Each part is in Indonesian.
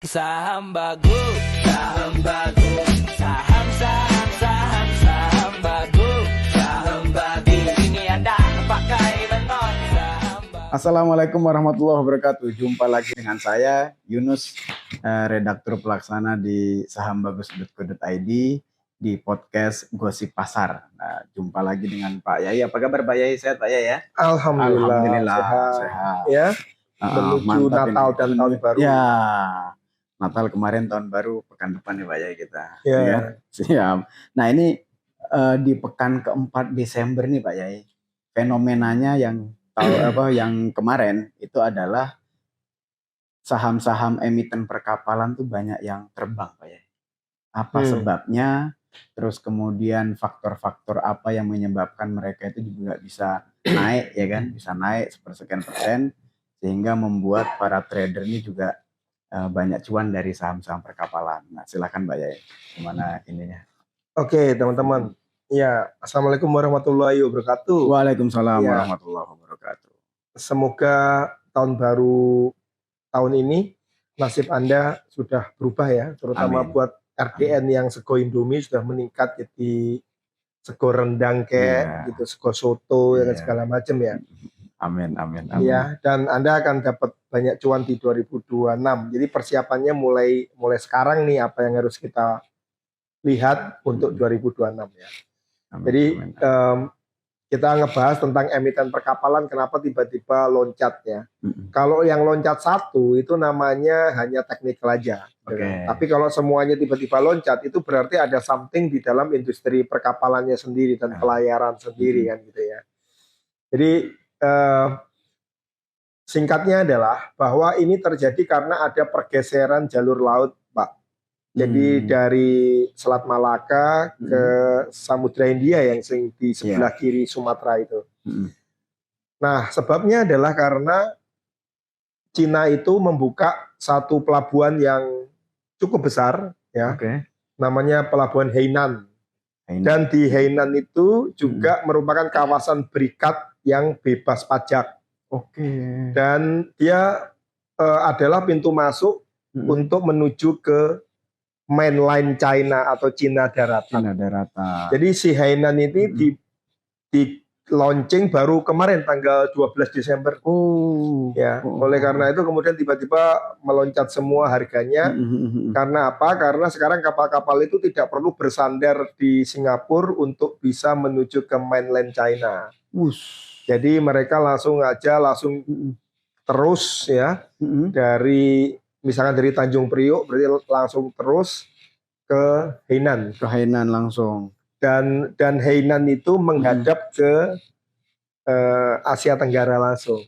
Saham bagus, saham bagus, saham saham saham saham bagus, saham bagus. Ini Anda pakai benar saham bagus. Assalamualaikum warahmatullahi wabarakatuh. Jumpa lagi dengan saya Yunus, redaktur pelaksana di sahambagus.co.id di podcast Gosip Pasar. Nah, jumpa lagi dengan Pak Yai. Apa kabar Pak Yai? Sehat Pak Yai ya? Alhamdulillah sehat. ya. Menuju Mantap Natal ini. dan tahun baru. Ya, Natal kemarin, tahun baru, pekan depan ya Pak Yai kita. Ya. Siap. Nah ini di pekan keempat Desember nih Pak Yai, fenomenanya yang yang kemarin itu adalah saham-saham emiten perkapalan tuh banyak yang terbang Pak Yai. Apa sebabnya? Terus kemudian faktor-faktor apa yang menyebabkan mereka itu juga bisa naik ya kan? Bisa naik sepersekian persen sehingga membuat para trader ini juga banyak cuan dari saham-saham perkapalan. Nah, silakan Mbak Yai, gimana ininya? Oke, teman-teman. Ya, Assalamualaikum warahmatullahi wabarakatuh. Waalaikumsalam Ya. warahmatullahi wabarakatuh. Semoga tahun baru tahun ini nasib Anda sudah berubah ya, terutama Amin. buat RDN yang sego Indomie sudah meningkat jadi sego rendang kayak gitu, sego soto dan segala macam ya. Amin. Ya, dan Anda akan dapat banyak cuan di 2026. Jadi persiapannya mulai sekarang nih apa yang harus kita lihat untuk 2026 ya. Amin. Jadi kita ngebahas tentang emiten perkapalan kenapa tiba-tiba loncat ya. Kalau yang loncat satu itu namanya hanya teknikal aja. Oke. Tapi kalau semuanya tiba-tiba loncat itu berarti ada something di dalam industri perkapalannya sendiri dan pelayaran sendiri kan gitu ya. Jadi singkatnya adalah bahwa ini terjadi karena ada pergeseran jalur laut, Pak. Jadi dari Selat Malaka ke Samudra Hindia yang di sebelah kiri Sumatera itu. Nah, sebabnya adalah karena Cina itu membuka satu pelabuhan yang cukup besar, ya. Namanya Pelabuhan Hainan. Dan di Hainan itu juga merupakan kawasan berikat yang bebas pajak. Dan dia adalah pintu masuk untuk menuju ke mainland China atau Cina daratan. Jadi si Hainan ini di launching baru kemarin tanggal 12 Desember. Oleh karena itu kemudian tiba-tiba meloncat semua harganya. Karena apa? Karena sekarang kapal-kapal itu tidak perlu bersandar di Singapura untuk bisa menuju ke mainland China. Jadi mereka langsung terus ya dari misalkan dari Tanjung Priok berarti langsung terus ke Hainan. Ke Hainan langsung. Dan Hainan itu menghadap ke Asia Tenggara langsung.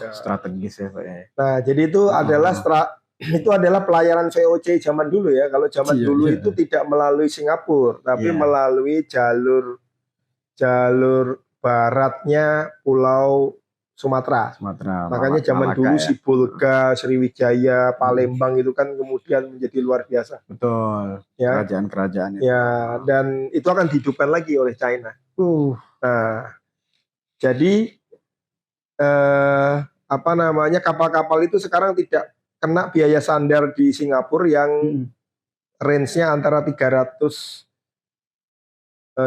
Strategis ya Pak ya. Nah jadi itu adalah pelayaran VOC zaman dulu ya. Kalau zaman dulu itu tidak melalui Singapura, tapi melalui jalur baratnya Pulau Sumatera. Makanya zaman dulu Sibolga, Sriwijaya, Palembang itu kan kemudian menjadi luar biasa. Betul. Ya. Kerajaan-kerajaan itu. Ya, dan itu akan dihidupkan lagi oleh China. Nah, jadi kapal-kapal itu sekarang tidak kena biaya sandar di Singapura yang range-nya antara 300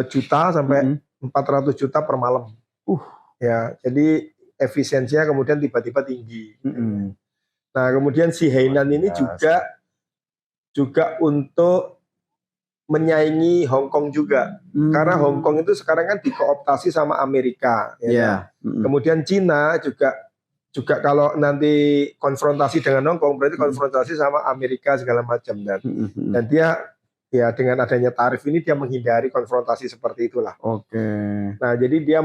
juta sampai 400 juta per malam. Ya, jadi efisiensinya kemudian tiba-tiba tinggi. Nah, kemudian si Hainan ini juga untuk menyaingi Hong Kong juga. Karena Hong Kong itu sekarang kan dikooptasi sama Amerika. Kemudian Cina juga kalau nanti konfrontasi dengan Hong Kong berarti konfrontasi sama Amerika segala macam dan dia ya dengan adanya tarif ini dia menghindari konfrontasi seperti itulah. Nah, jadi dia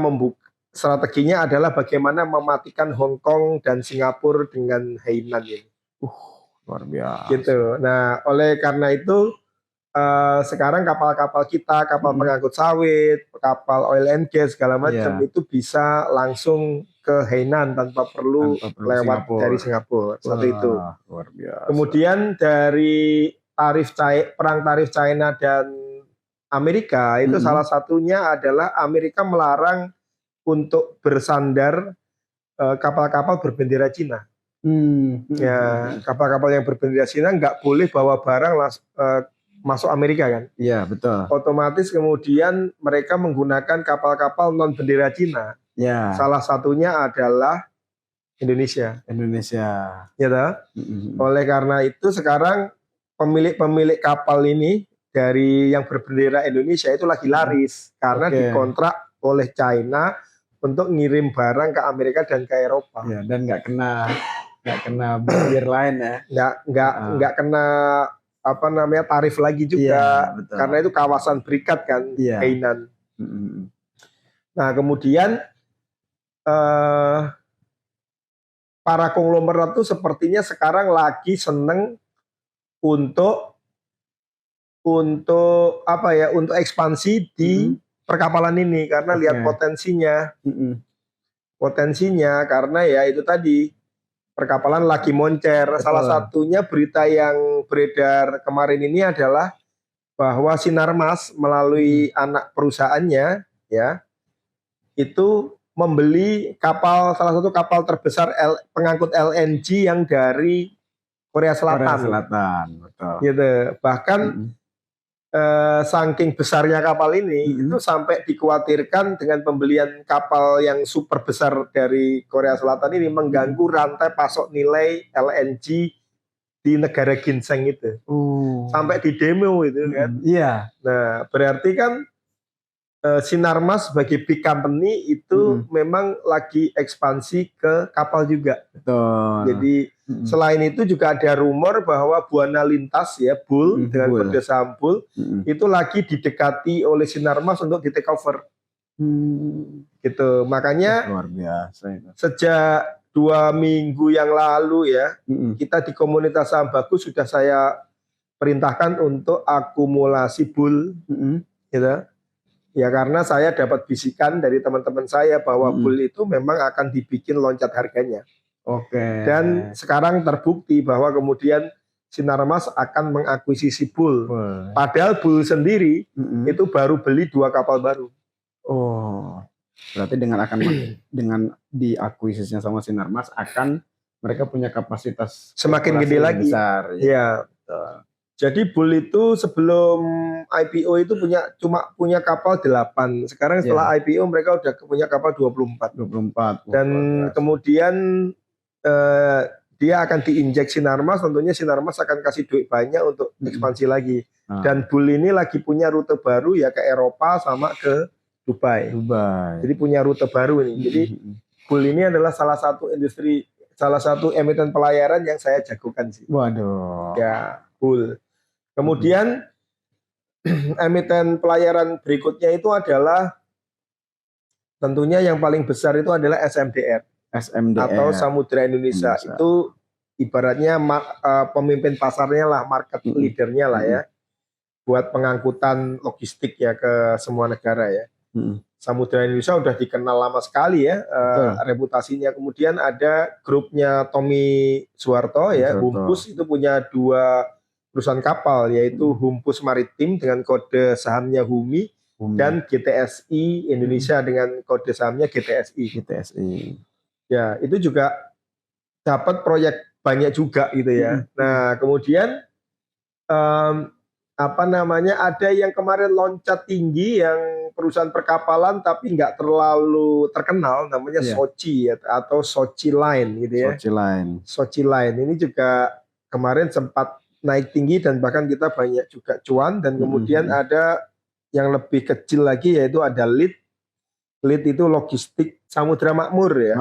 strateginya adalah bagaimana mematikan Hong Kong dan Singapura dengan Hainan ini. Luar biasa. Gitu. Nah, oleh karena itu sekarang kapal-kapal kita, kapal pengangkut sawit, kapal oil and gas segala macam itu bisa langsung ke Hainan tanpa perlu lewat dari Singapura. Seperti itu. Luar biasa. Kemudian dari perang tarif China dan Amerika itu salah satunya adalah Amerika melarang untuk bersandar kapal-kapal berbendera Cina. Ya, kapal-kapal yang berbendera Cina nggak boleh bawa barang masuk Amerika kan. Iya, betul. Otomatis kemudian mereka menggunakan kapal-kapal non bendera Cina. Ya, Salah satunya adalah Indonesia. Indonesia. Ya toh? Oleh karena itu sekarang pemilik-pemilik kapal ini dari yang berbendera Indonesia itu lagi laris karena Oke. dikontrak oleh China untuk ngirim barang ke Amerika dan ke Eropa. Ya, dan nggak kena barrier lain ya. Nggak kena apa namanya tarif lagi juga. Iya, betul. Karena itu kawasan berikat kan, Iya. Hainan. Nah, kemudian para konglomerat itu sepertinya sekarang lagi seneng untuk apa ya, untuk ekspansi di perkapalan ini karena lihat potensinya karena ya itu tadi perkapalan lagi moncer. Betul. Salah satunya berita yang beredar kemarin ini adalah bahwa Sinarmas melalui anak perusahaannya ya itu membeli kapal, salah satu kapal terbesar pengangkut LNG yang dari Korea Selatan. Betul. Gitu. Bahkan saking besarnya kapal ini itu sampai dikhawatirkan dengan pembelian kapal yang super besar dari Korea Selatan ini mengganggu rantai pasok nilai LNG di negara ginseng itu. Sampai di demo itu kan. Iya. Nah, berarti kan Sinarmas sebagai big company itu memang lagi ekspansi ke kapal juga. Betul. Jadi selain itu juga ada rumor bahwa Buana Lintas ya Bull dengan kode saham Bull itu lagi didekati oleh Sinarmas untuk di take over. Gitu. Makanya luar biasa itu. Sejak 2 minggu yang lalu ya kita di komunitas saham bagus sudah saya perintahkan untuk akumulasi Bull, gitu. Ya karena saya dapat bisikan dari teman-teman saya bahwa Bull itu memang akan dibikin loncat harganya. Oke. Dan sekarang terbukti bahwa kemudian Sinarmas akan mengakuisisi Bull. Padahal Bull sendiri itu baru beli 2 kapal baru. Oh, berarti dengan diakuisisinya sama Sinarmas mereka punya kapasitas semakin gede lagi. Besar. Ya. Jadi Bull itu sebelum IPO itu cuma punya kapal 8. Sekarang setelah IPO mereka udah punya kapal 24. Dan kemudian dia akan diinjek Sinarmas, tentunya Sinarmas akan kasih duit banyak untuk ekspansi lagi. Dan Bull ini lagi punya rute baru ya ke Eropa sama ke Dubai. Jadi punya rute baru ini. Jadi Bull ini adalah salah satu emiten pelayaran yang saya jagokan sih. Waduh. Ya, Bull. Kemudian emiten pelayaran berikutnya itu adalah tentunya yang paling besar itu adalah SMDR. Atau Samudra Indonesia. Itu ibaratnya pemimpin pasarnya lah, market leadernya lah ya. Buat pengangkutan logistik ya ke semua negara ya. Samudra Indonesia udah dikenal lama sekali ya reputasinya. Kemudian ada grupnya Tommy Suharto ya, Humpus itu punya 2 perusahaan kapal yaitu Humpus Maritim dengan kode sahamnya HUMI dan GTSI Indonesia dengan kode sahamnya GTSI. Ya, itu juga dapat proyek banyak juga gitu ya. Nah, kemudian ada yang kemarin loncat tinggi yang perusahaan perkapalan tapi nggak terlalu terkenal namanya Sochi ya, atau Sochi Line gitu ya. Sochi Line ini juga kemarin sempat naik tinggi dan bahkan kita banyak juga cuan. Dan kemudian ada yang lebih kecil lagi yaitu ada Lead itu logistik Samudra Makmur ya.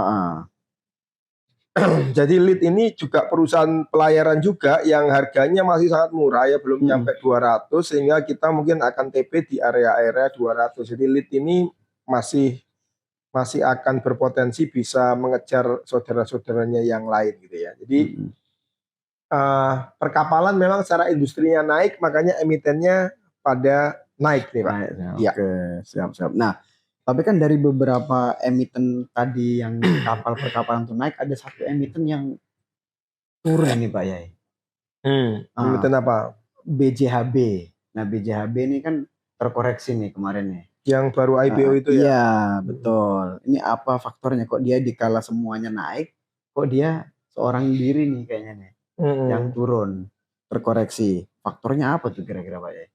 Jadi Lead ini juga perusahaan pelayaran juga yang harganya masih sangat murah ya, belum sampai 200 sehingga kita mungkin akan TP di area-area 200. Jadi Lead ini masih akan berpotensi bisa mengejar saudara-saudaranya yang lain gitu ya. Jadi perkapalan memang secara industrinya naik, makanya emitennya pada naik nih Pak. Oke, siap. Nah, tapi kan dari beberapa emiten tadi yang kapal perkapalan itu naik, ada satu emiten yang turun nih Pak Yai. Emiten apa? BJHB. Nah, BJHB ini kan terkoreksi nih kemarin nih. Yang baru IPO itu ya? Iya, betul. Ini apa faktornya kok dia dikala semuanya naik, kok dia seorang diri nih kayaknya nih yang Mm-mm. turun, terkoreksi. Faktornya apa tuh kira-kira Pak Yai?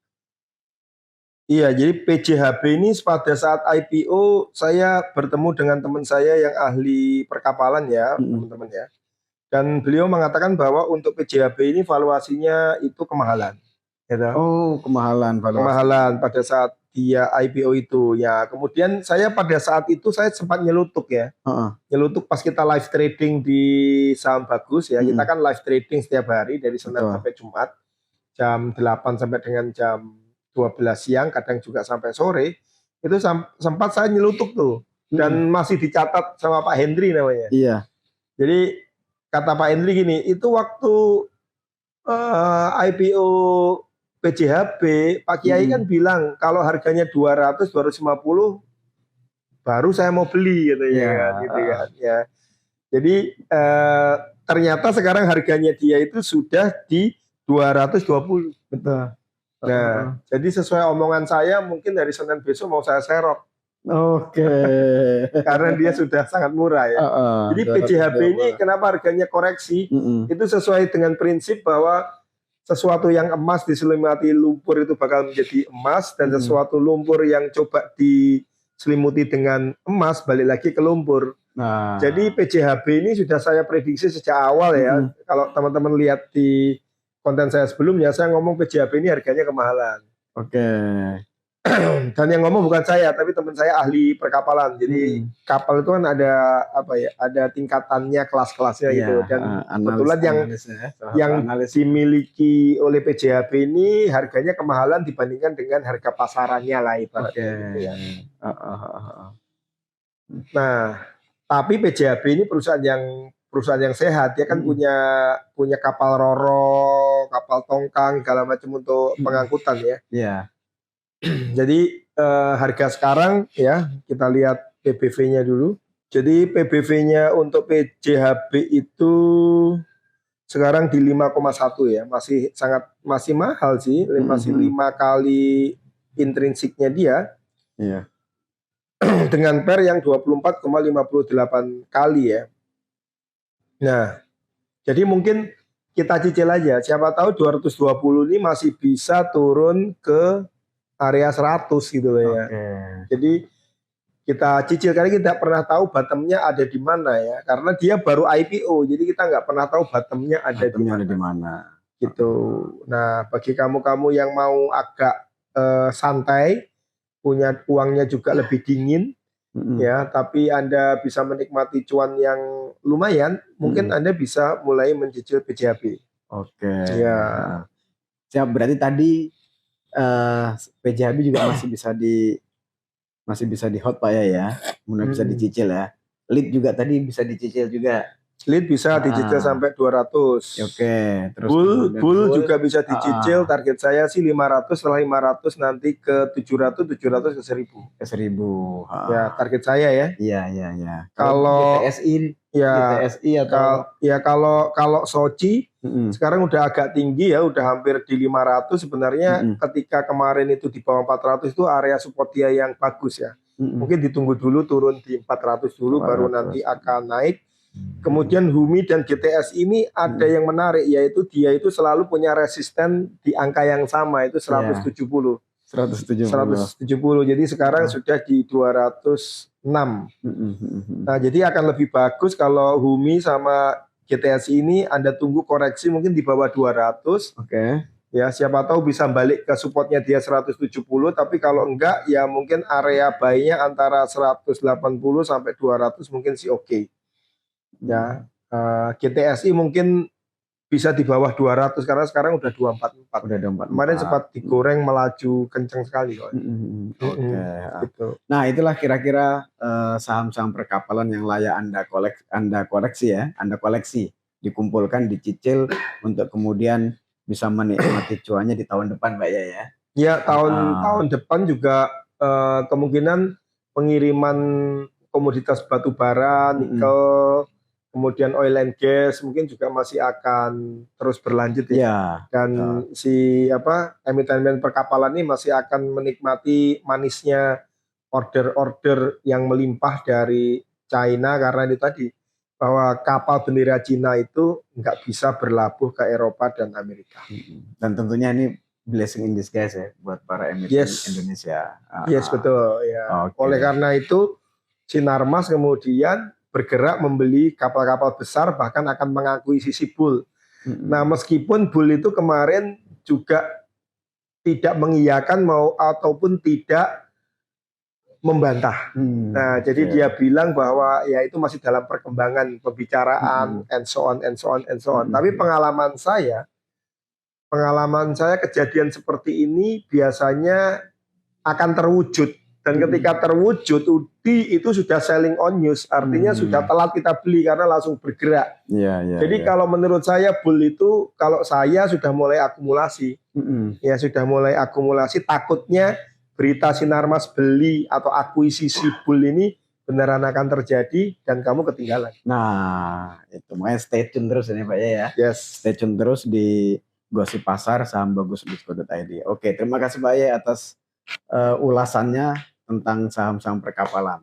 Iya, jadi PJHB ini pada saat IPO saya bertemu dengan teman saya yang ahli perkapalan ya, Mm-mm. teman-teman ya. Dan beliau mengatakan bahwa untuk PJHB ini valuasinya itu kemahalan, gitu. Oh, kemahalan valuasi. Kemahalan pada saat dia IPO itu ya. Kemudian saya pada saat itu saya sempat nyelutuk ya, Heeh. nyelutuk pas kita live trading di saham bagus ya. Kita Mm-mm. kan live trading setiap hari dari Senin Betul. sampai Jumat jam 8 sampai dengan jam 12 siang, kadang juga sampai sore. Itu sempat saya nyelutuk tuh dan Mm-mm. masih dicatat sama Pak Hendri namanya. Iya. Jadi kata Pak Hendri gini, itu waktu IPO PJHB, Pak Kiai kan bilang kalau harganya 200 250 baru saya mau beli gitu Iya. ya kan, gitu kan ya. Jadi ternyata sekarang harganya dia itu sudah di 220. Betul. Nah, jadi sesuai omongan saya mungkin dari Senin besok mau saya serok Oke. karena dia sudah sangat murah ya. Heeh, Jadi PJHB ini 220. kenapa harganya koreksi? Mm-mm. Itu sesuai dengan prinsip bahwa sesuatu yang emas diselimuti lumpur itu bakal menjadi emas, dan Mm-mm. sesuatu lumpur yang coba diselimuti dengan emas balik lagi ke lumpur. Nah. Jadi PJHB ini sudah saya prediksi sejak awal ya. Mm-mm. Kalau teman-teman lihat di konten saya sebelumnya, saya ngomong PJHB ini harganya kemahalan. Oke. Dan yang ngomong bukan saya, tapi teman saya ahli perkapalan. Jadi kapal itu kan ada apa ya? Ada tingkatannya, kelas-kelasnya Iya, gitu. Dan kebetulan yang analis. dimiliki oleh PJHB ini harganya kemahalan dibandingkan dengan harga pasarannya lah ibaratnya Oke. gitu ya. Heeh. Nah, tapi PJHB ini perusahaan yang sehat. Dia kan punya kapal roro, kapal tongkang, segala macam untuk pengangkutan ya. Iya. Jadi harga sekarang ya kita lihat PBV-nya dulu. Jadi PBV-nya untuk PJHB itu sekarang di 5,1 ya, masih mahal sih, masih 5 kali intrinsiknya dia. Iya. Dengan PER yang 24,58 kali ya. Nah, jadi mungkin kita cicil aja. Siapa tahu 220 ini masih bisa turun ke area 100 gitu loh ya. Oke. Jadi kita cicil karena kita tidak pernah tahu bottomnya ada di mana ya. Karena dia baru IPO, jadi kita nggak pernah tahu bottomnya ada di mana. Gitu. Nah, bagi kamu-kamu yang mau agak santai, punya uangnya juga lebih dingin, ya, tapi Anda bisa menikmati cuan yang lumayan, mungkin Anda bisa mulai mencicil PJHB. Oke. Ya. Siap, berarti tadi PJHB juga masih bisa di hot Pak ya, mulai bisa dicicil ya. Lead juga tadi bisa dicicil juga. Lead bisa dicicil sampai 200. Oke, terus Bull juga bisa dicicil. Target saya sih 500, setelah 500 nanti ke 700 ke 1000. Ke 1000. Ya, target saya ya. Iya. Kalau GTSI atau kalau Sochi sekarang udah agak tinggi ya, udah hampir di 500 sebenarnya. Ketika kemarin itu di bawah 400 itu area support dia yang bagus ya. Mungkin ditunggu dulu turun di 400 dulu baru nanti akan naik. Kemudian Humi dan GTS ini ada yang menarik, yaitu dia itu selalu punya resisten di angka yang sama, itu 170. 170. Jadi sekarang sudah di 206. Nah, jadi akan lebih bagus kalau Humi sama GTS ini Anda tunggu koreksi mungkin di bawah 200. Oke. Ya, siapa tahu bisa balik ke supportnya dia 170, tapi kalau enggak ya mungkin area buy-nya antara 180 sampai 200 mungkin sih oke. Ya, GTSI mungkin bisa di bawah 200 karena sekarang udah 244. Udah 244. Kemarin sempat digoreng melaju kenceng sekali. Oke. Gitu. Nah, itulah kira-kira saham-saham perkapalan yang layak Anda koleksi ya, Anda koleksi, dikumpulkan, dicicil untuk kemudian bisa menikmati cuannya di tahun depan, Pak ya. Ya, tahun depan juga kemungkinan pengiriman komoditas batu bara, nikel, kemudian oil and gas mungkin juga masih akan terus berlanjut ya. Dan si emiten perkapalan ini masih akan menikmati manisnya order-order yang melimpah dari China, karena itu tadi bahwa kapal bendera Cina itu nggak bisa berlabuh ke Eropa dan Amerika. Dan tentunya ini blessing in disguise ya buat para emiten Yes. Indonesia. Yes, betul ya. Oke. Oleh karena itu Sinarmas kemudian bergerak membeli kapal-kapal besar, bahkan akan mengakuisisi Bull. Nah, meskipun Bull itu kemarin juga tidak mengiyakan ataupun tidak membantah. Nah, jadi oke. dia bilang bahwa ya itu masih dalam perkembangan pembicaraan and so on. Tapi pengalaman saya kejadian seperti ini biasanya akan terwujud, dan ketika terwujud itu sudah selling on news, artinya sudah telat kita beli karena langsung bergerak. Iya. Jadi kalau menurut saya Bull itu, kalau saya sudah mulai akumulasi, ya sudah mulai akumulasi, takutnya berita Sinarmas beli atau akuisisi Bull ini beneran akan terjadi dan kamu ketinggalan. Nah, itu makanya stay tune terus ini Pak ya. Yes. Stay tune terus di Gosip Pasar sahambagus.co.id. Oke, terima kasih Pak Ye atas ulasannya tentang saham-saham perkapalan.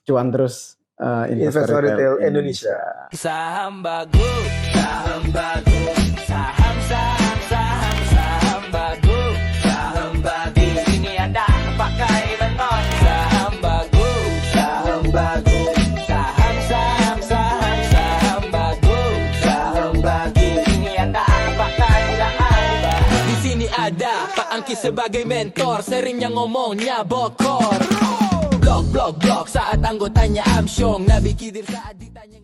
Cuan terus Investor Retail Indonesia. Saham bagus, saham bagus, saham bagus, saham bagus. Di sini ada pakai beton. Saham bagus, saham bagus, saham bagus, saham bagus. Di sini ada pakai beton. Di sini ada Pak Angki sebagai mentor, seringnya ngomongnya bokor. Blok saat anggotanya amsyong, Nabi Khidir saat ditanya